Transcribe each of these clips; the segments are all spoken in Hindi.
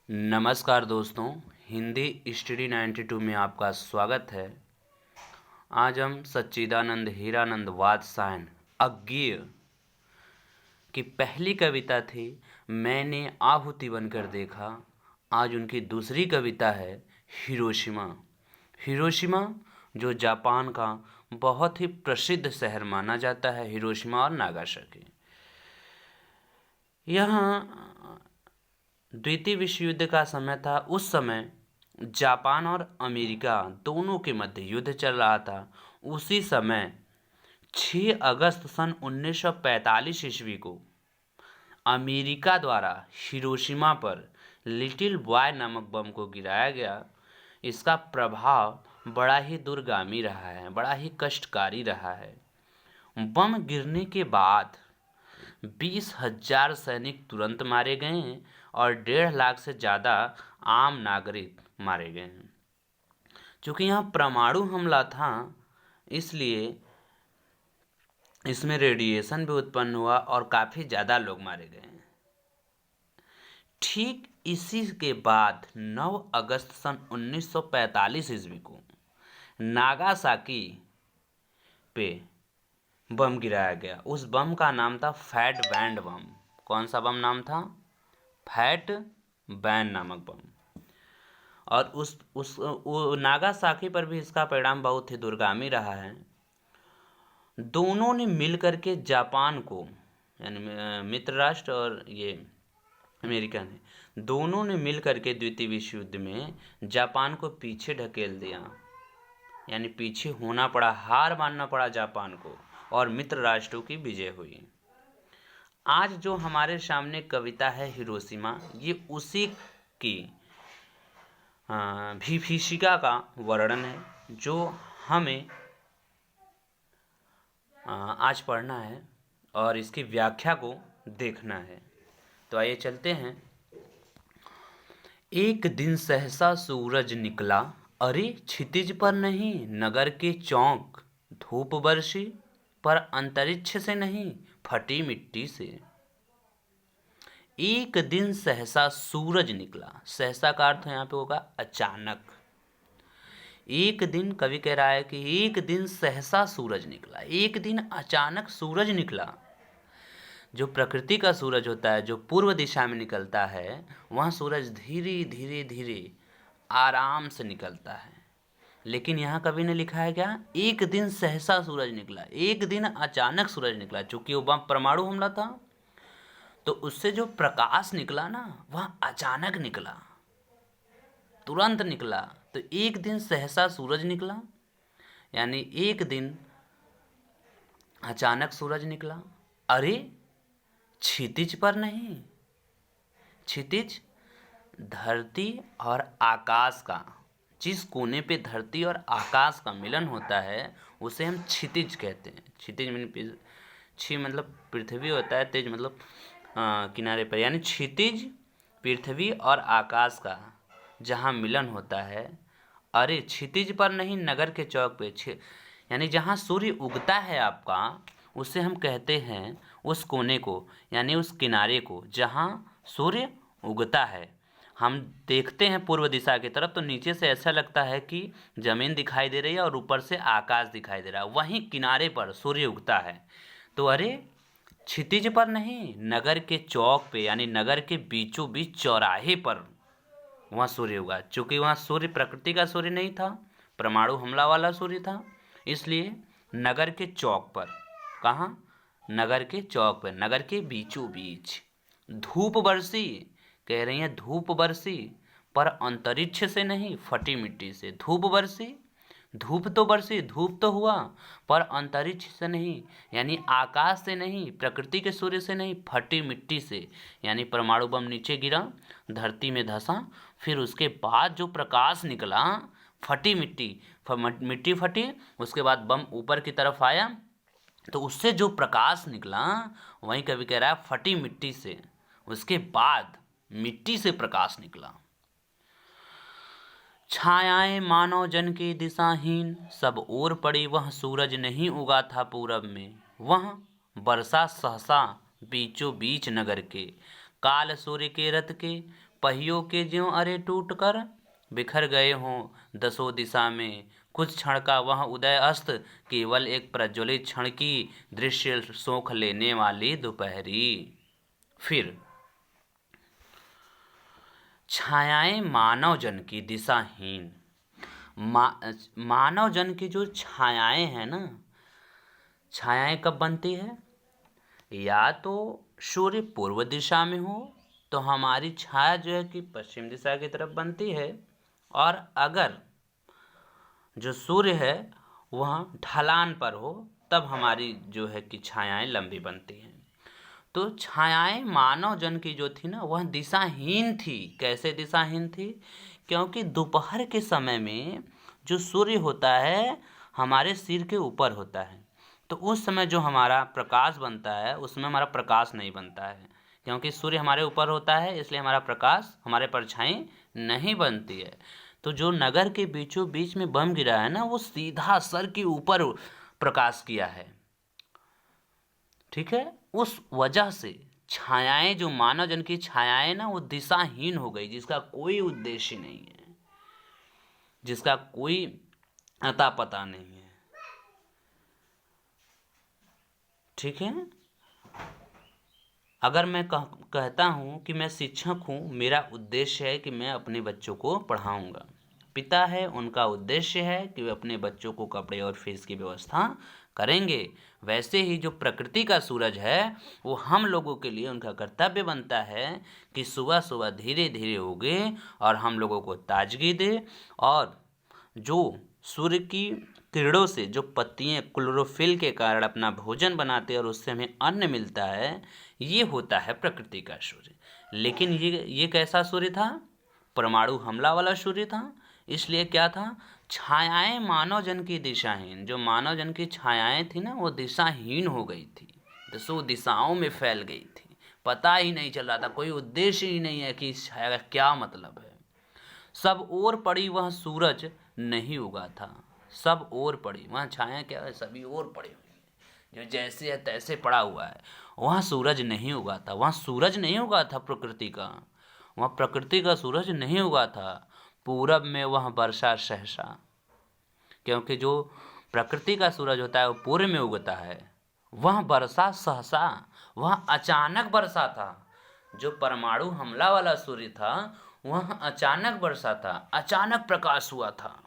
नमस्कार दोस्तों, हिंदी स्टडी 92 में आपका स्वागत है। आज हम सच्चिदानंद हीरानंद वात्स्यायन अज्ञेय की पहली कविता थी मैंने आहुति बनकर देखा। आज उनकी दूसरी कविता है हिरोशिमा। हिरोशिमा जो जापान का बहुत ही प्रसिद्ध शहर माना जाता है, हिरोशिमा और नागासाकी। यहाँ द्वितीय विश्व युद्ध का समय था। उस समय जापान और अमेरिका दोनों के मध्य युद्ध चल रहा था। उसी समय 6 अगस्त सन 1945 ईस्वी को अमेरिका द्वारा हिरोशिमा पर लिटिल बॉय नामक बम को गिराया गया। इसका प्रभाव बड़ा ही दूरगामी रहा है, बड़ा ही कष्टकारी रहा है। बम गिरने के बाद 20,000 सैनिक तुरंत मारे गए हैं और 1.5 लाख से ज़्यादा आम नागरिक मारे गए हैं। चूँकि यहाँ परमाणु हमला था, इसलिए इसमें रेडिएशन भी उत्पन्न हुआ और काफ़ी ज़्यादा लोग मारे गए हैं। ठीक इसी के बाद 9 अगस्त सन 1945 ईस्वी को नागासाकी पे बम गिराया गया। उस बम का नाम था फैट बैंड बम। कौन सा बम नाम था? फैट बैंड नामक बम। और वो नागासाकी पर भी इसका परिणाम बहुत ही दूरगामी रहा है। दोनों ने मिलकर के जापान को, यानी मित्र राष्ट्र और ये अमेरिका ने, दोनों ने मिलकर के द्वितीय विश्व युद्ध में जापान को पीछे ढकेल दिया। यानी पीछे होना पड़ा, हार मानना पड़ा जापान को, और मित्र राष्ट्रों की विजय हुई। आज जो हमारे सामने कविता है हिरोशिमा, ये उसी की विभीषिका का वर्णन है जो हमें आज पढ़ना है और इसकी व्याख्या को देखना है। तो आइए चलते हैं। एक दिन सहसा सूरज निकला, अरे क्षितिज पर नहीं नगर के चौक, धूप बरसी पर अंतरिक्ष से नहीं फटी मिट्टी से। एक दिन सहसा सूरज निकला। सहसा का अर्थ यहाँ पे होगा अचानक। एक दिन, कवि कह रहा है कि एक दिन सहसा सूरज निकला, एक दिन अचानक सूरज निकला। जो प्रकृति का सूरज होता है, जो पूर्व दिशा में निकलता है, वह सूरज धीरे धीरे धीरे आराम से निकलता है। लेकिन यहाँ कवि ने लिखा है क्या? एक दिन सहसा सूरज निकला, एक दिन अचानक सूरज निकला। चूंकि वो परमाणु हमला था, तो उससे जो प्रकाश निकला ना, वह अचानक निकला, तुरंत निकला। तो एक दिन सहसा सूरज निकला, यानी एक दिन अचानक सूरज निकला। अरे क्षितिज पर नहीं। क्षितिज धरती और आकाश का, जिस कोने पे धरती और आकाश का मिलन होता है उसे हम क्षितिज कहते हैं। क्षितिज में क्षि मतलब पृथ्वी होता है, तेज मतलब किनारे पर, यानी क्षितिज पृथ्वी और आकाश का जहाँ मिलन होता है। अरे क्षितिज पर नहीं नगर के चौक पे, यानी जहाँ सूर्य उगता है आपका, उसे हम कहते हैं उस कोने को, यानी उस किनारे को जहाँ सूर्य उगता है। हम देखते हैं पूर्व दिशा की तरफ, तो नीचे से ऐसा लगता है कि जमीन दिखाई दे रही है और ऊपर से आकाश दिखाई दे रहा है। वहीं किनारे पर सूर्य उगता है। तो अरे क्षितिज पर नहीं, नगर के चौक पे, यानी नगर के बीचों बीच चौराहे पर वहाँ सूर्य उगा। चूँकि वहाँ सूर्य प्रकृति का सूर्य नहीं था, परमाणु हमला वाला सूर्य था, इसलिए नगर के चौक पर। कहाँ? नगर के चौक पर, नगर के बीचों बीच। धूप बरसी, कह रही है धूप बरसी पर अंतरिक्ष से नहीं फटी मिट्टी से। धूप बरसी, धूप तो बरसी, धूप तो हुआ, पर अंतरिक्ष से नहीं, यानी आकाश से नहीं, प्रकृति के सूर्य से नहीं, फटी मिट्टी से। यानी परमाणु बम नीचे गिरा, धरती में धंसा, फिर उसके बाद जो प्रकाश निकला, फटी मिट्टी, मिट्टी फटी, उसके बाद बम ऊपर की तरफ आया, तो उससे जो प्रकाश निकला, वहीं कवि कह रहा है फटी मिट्टी से। उसके बाद मिट्टी से प्रकाश निकला। छायाएं मानव जन की दिशाहीन, सब ओर पड़ी, वह सूरज नहीं उगा था पूरब में। वह बरसा सहसा बीचों बीच नगर के, काल सूर्य के रथ के पहियों के ज्यों अरे टूट कर बिखर गए हों दसों दिशा में। कुछ क्षण का वह उदय अस्त, केवल एक प्रज्वलित क्षण की दृश्य सोख लेने वाली दोपहरी। फिर छायाएं मानव जन की दिशाहीन। मानव जन की जो छायाएं हैं ना, छायाएं कब बनती है? या तो सूर्य पूर्व दिशा में हो तो हमारी छाया जो है कि पश्चिम दिशा की तरफ बनती है, और अगर जो सूर्य है वह ढलान पर हो तब हमारी जो है कि छायाएं लंबी बनती हैं। तो छायाएं मानव जन की जो थी ना, वह दिशाहीन थी। कैसे दिशाहीन थी? क्योंकि दोपहर के समय में जो सूर्य होता है हमारे सिर के ऊपर होता है, तो उस समय जो हमारा प्रकाश बनता है उसमें हमारा प्रकाश नहीं बनता है, क्योंकि सूर्य हमारे ऊपर होता है, इसलिए हमारा प्रकाश, हमारे परछाई नहीं बनती है। तो जो नगर के बीचों बीच में बम गिरा है ना, वो सीधा सर के ऊपर प्रकाश किया है। ठीक है, उस वजह से छायाएं, जो मानव जन की छायाएं ना, वो दिशाहीन हो गई, जिसका कोई उद्देश्य नहीं है, जिसका कोई अता पता नहीं है। ठीक है, अगर मैं कहता हूँ कि मैं शिक्षक हूँ, मेरा उद्देश्य है कि मैं अपने बच्चों को पढ़ाऊँगा। पिता है, उनका उद्देश्य है कि वे अपने बच्चों को कपड़े और फीस की व्यवस्था करेंगे। वैसे ही जो प्रकृति का सूरज है वो हम लोगों के लिए उनका कर्तव्य बनता है कि सुबह सुबह धीरे धीरे उगे और हम लोगों को ताजगी दे, और जो सूर्य की किरणों से जो पत्तियां क्लोरोफिल के कारण अपना भोजन बनाते हैं और उससे हमें अन्न मिलता है, ये होता है प्रकृति का सूर्य। लेकिन ये कैसा सूर्य था? परमाणु हमला वाला सूर्य था। इसलिए क्या था? छायाएं मानव जन की दिशाहीन। जो मानव जन की छायाएं थी ना, वो दिशाहीन हो गई थी, दसों दिशाओं में फैल गई थी। पता ही नहीं चल रहा था, कोई उद्देश्य ही नहीं है कि इस छाया का क्या मतलब है। सब ओर पड़ी वह सूरज नहीं उगा था। सब ओर पड़ी, वहाँ छाया क्या है, सभी ओर पड़ी हुई है, जो जैसे है तैसे पड़ा हुआ है। वहाँ सूरज नहीं उगा था, वहाँ सूरज नहीं उगा था प्रकृति का, वहाँ प्रकृति का सूरज नहीं उगा था। पूरब में वह वर्षा सहसा, क्योंकि जो प्रकृति का सूरज होता है वो पूर्व में उगता है। वह वर्षा सहसा, वह अचानक वर्षा था। जो परमाणु हमला वाला सूर्य था वह अचानक वर्षा था, अचानक प्रकाश हुआ था,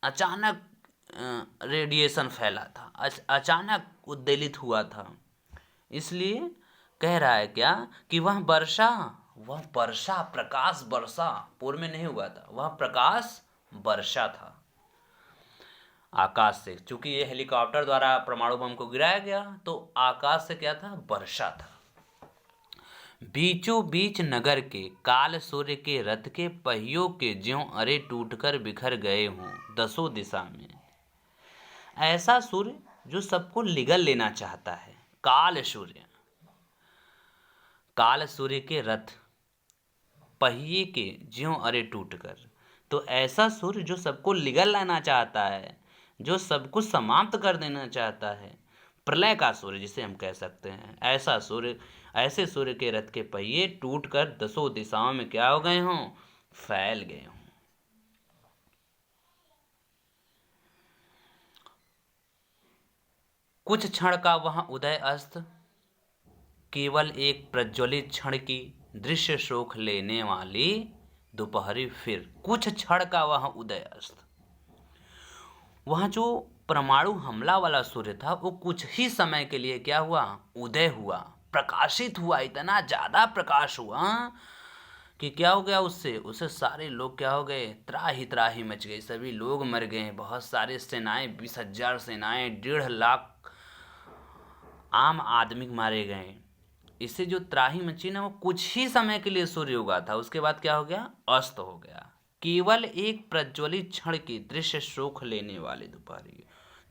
अचानक रेडिएशन फैला था, अचानक उद्वेलित हुआ था। इसलिए कह रहा है क्या कि वह वर्षा प्रकाश वर्षा पूर्व में नहीं हुआ था, वह प्रकाश वर्षा था आकाश से। चूंकि ये हेलीकॉप्टर द्वारा परमाणु बम को गिराया गया तो आकाश से क्या था? वर्षा था। बीचों बीच नगर के काल सूर्य के रथ के पहियों के ज्यों अरे टूटकर बिखर गए हों दसों दिशा में। ऐसा सूर्य जो सबको लिगल लेना चाहता है, काल सूर्य। काल सूर्य के रथ पहिए के ज्यों अरे टूटकर, तो ऐसा सूर्य जो सबको लिगल लेना चाहता है, जो सबको समाप्त कर देना चाहता है, प्रलय का सूर्य जिसे हम कह सकते हैं, ऐसा सूर्य, ऐसे सूर्य के रथ के पहिए टूटकर दसों दिशाओं में क्या हो गए हों? फैल गए हों। कुछ क्षण का वह उदय अस्त, केवल एक प्रज्वलित क्षण की दृश्य शोक लेने वाली दोपहरी। फिर कुछ क्षण का वह उदय अस्त, वह जो परमाणु हमला वाला सूर्य था वो कुछ ही समय के लिए क्या हुआ? उदय हुआ, प्रकाशित हुआ। इतना ज्यादा प्रकाश हुआ कि क्या हो गया? उससे सारे लोग क्या हो गए? त्राही त्राही मच गई, सभी लोग मर गए। बहुत सारे सेनाएं, 20,000 सेनाएं, 1.5 लाख आम आदमी मारे गए। इससे जो त्राही मची ना, वो कुछ ही समय के लिए सूर्य उगा था, उसके बाद क्या हो गया? अस्त हो गया। केवल एक प्रज्वलित क्षण की दृश्य शोक लेने वाली दोपहरी,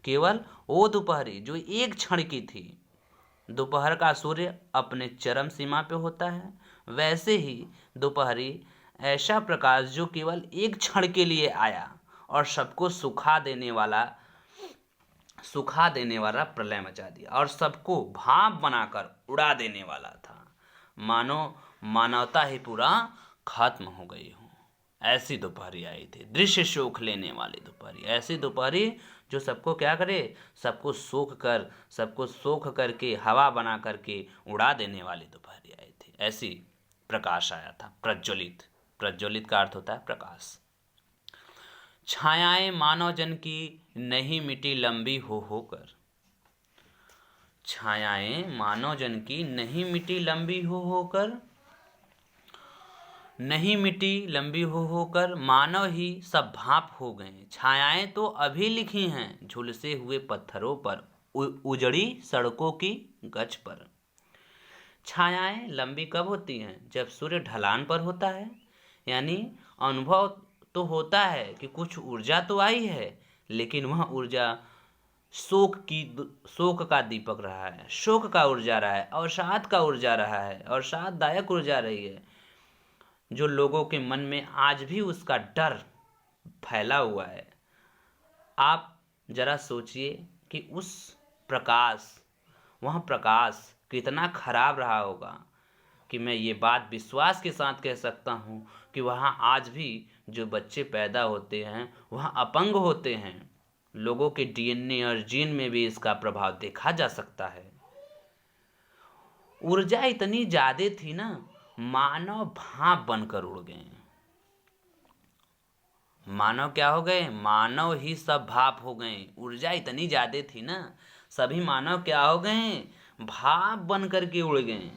केवल वो दोपहरी जो एक क्षण की थी। दोपहर का सूर्य अपने चरम सीमा पे होता है, वैसे ही दोपहरी ऐसा प्रकाश जो केवल एक क्षण के लिए आया और सबको सुखा देने वाला प्रलय मचा दिया और सबको भाप बनाकर उड़ा देने वाला था। मानो मानवता ही पूरा खत्म हो गई हो। ऐसी दोपहरी आई थी, दृश्य शोक लेने वाली दोपहरी, ऐसी दोपहरी जो सबको क्या करे, सबको सोख करके हवा बना करके उड़ा देने वाली दोपहरी आई थी। ऐसी प्रकाश आया था, प्रज्वलित। प्रज्वलित का अर्थ होता है प्रकाश। छायाएं मानव जन की नहीं मिटी लंबी हो होकर, छायाएं मानव जन की नहीं मिटी लंबी हो होकर, नहीं मिटी लंबी हो होकर, मानव ही सब भाप हो गए। छायाएं तो अभी लिखी हैं झुलसे हुए पत्थरों पर, उजड़ी सड़कों की गज पर। छायाएं लंबी कब होती हैं? जब सूर्य ढलान पर होता है। यानी अनुभव तो होता है कि कुछ ऊर्जा तो आई है, लेकिन वह ऊर्जा शोक का दीपक रहा है, शोक का ऊर्जा रहा है, अवसाद का ऊर्जा रहा है, अवसाददायक ऊर्जा रही है, जो लोगों के मन में आज भी उसका डर फैला हुआ है। आप जरा सोचिए कि वह प्रकाश कितना खराब रहा होगा, कि मैं ये बात विश्वास के साथ कह सकता हूँ कि वहाँ आज भी जो बच्चे पैदा होते हैं वह अपंग होते हैं। लोगों के डीएनए और जीन में भी इसका प्रभाव देखा जा सकता है। ऊर्जा इतनी ज्यादा थी ना, मानव भाप बनकर उड़ गए। मानव क्या हो गए? मानव ही सब भाप हो गए। ऊर्जा इतनी ज्यादा थी ना, सभी मानव क्या हो गए? भाप बन करके उड़ गए।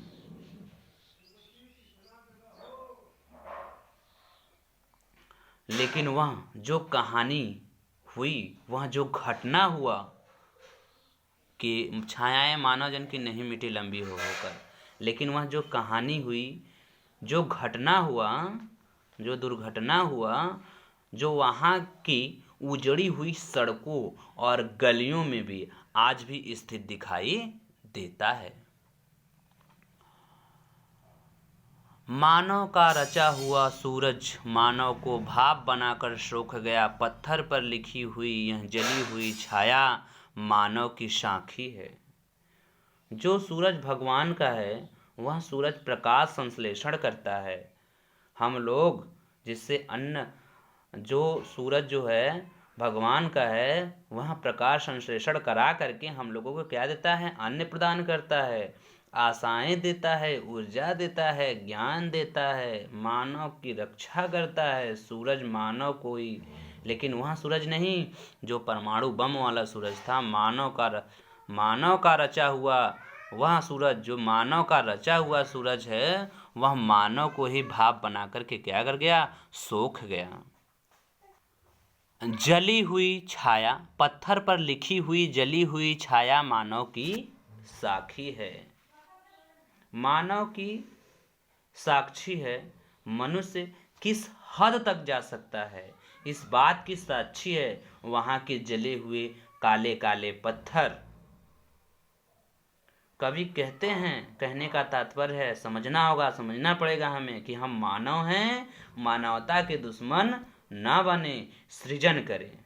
लेकिन वह जो कहानी हुई, वह जो घटना हुआ कि छायाएं मानव जन की नहीं मिटी लंबी हो होकर, लेकिन वह जो कहानी हुई, जो घटना हुआ, जो दुर्घटना हुआ, जो वहाँ की उजड़ी हुई सड़कों और गलियों में भी आज भी स्थित दिखाई देता है। मानव का रचा हुआ सूरज मानव को भाप बनाकर सोख गया। पत्थर पर लिखी हुई यह जली हुई छाया मानव की साखी है। जो सूरज भगवान का है, वह सूरज प्रकाश संश्लेषण करता है। हम लोग जिससे जो सूरज जो है भगवान का है, वह प्रकाश संश्लेषण करा करके हम लोगों को क्या देता है? अन्न प्रदान करता है, आशाएं देता है, ऊर्जा देता है, ज्ञान देता है, मानव की रक्षा करता है। सूरज मानव को ही, लेकिन वह सूरज नहीं जो परमाणु बम वाला सूरज था। मानव का रचा हुआ वह सूरज, जो मानव का रचा हुआ सूरज है, वह मानव को ही भाप बना करके क्या कर गया? सोख गया। जली हुई छाया, पत्थर पर लिखी हुई जली हुई छाया मानव की साखी है। मानव की साक्षी है। मनुष्य किस हद तक जा सकता है, इस बात की साक्षी है वहां के जले हुए काले काले पत्थर। कवि कहते हैं, कहने का तात्पर्य है, समझना पड़ेगा हमें कि हम मानव हैं, मानवता के दुश्मन ना बने, सृजन करें।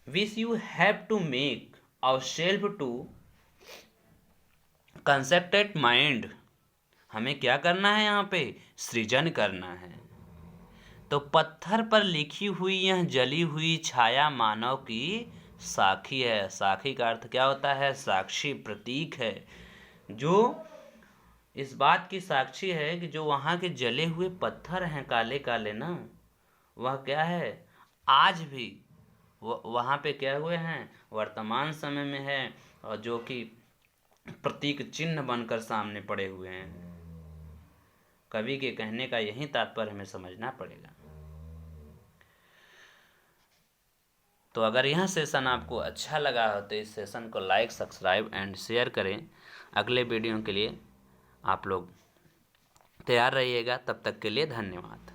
Which you have to make ourselves to concepted mind. हमें क्या करना है? यहाँ पे सृजन करना है। तो पत्थर पर लिखी हुई यह जली हुई छाया मानव की साखी है। साखी का अर्थ क्या होता है? साक्षी, प्रतीक है, जो इस बात की साक्षी है कि जो वहाँ के जले हुए पत्थर हैं काले काले ना, वह क्या है? आज भी वहाँ पे क्या हुए हैं? वर्तमान समय में है, और जो कि प्रतीक चिन्ह बनकर सामने पड़े हुए हैं। कवि के कहने का यही तात्पर्य हमें समझना पड़ेगा। तो अगर यह सेशन आपको अच्छा लगा हो तो इस सेशन को लाइक, सब्सक्राइब एंड शेयर करें। अगले वीडियो के लिए आप लोग तैयार रहिएगा। तब तक के लिए धन्यवाद।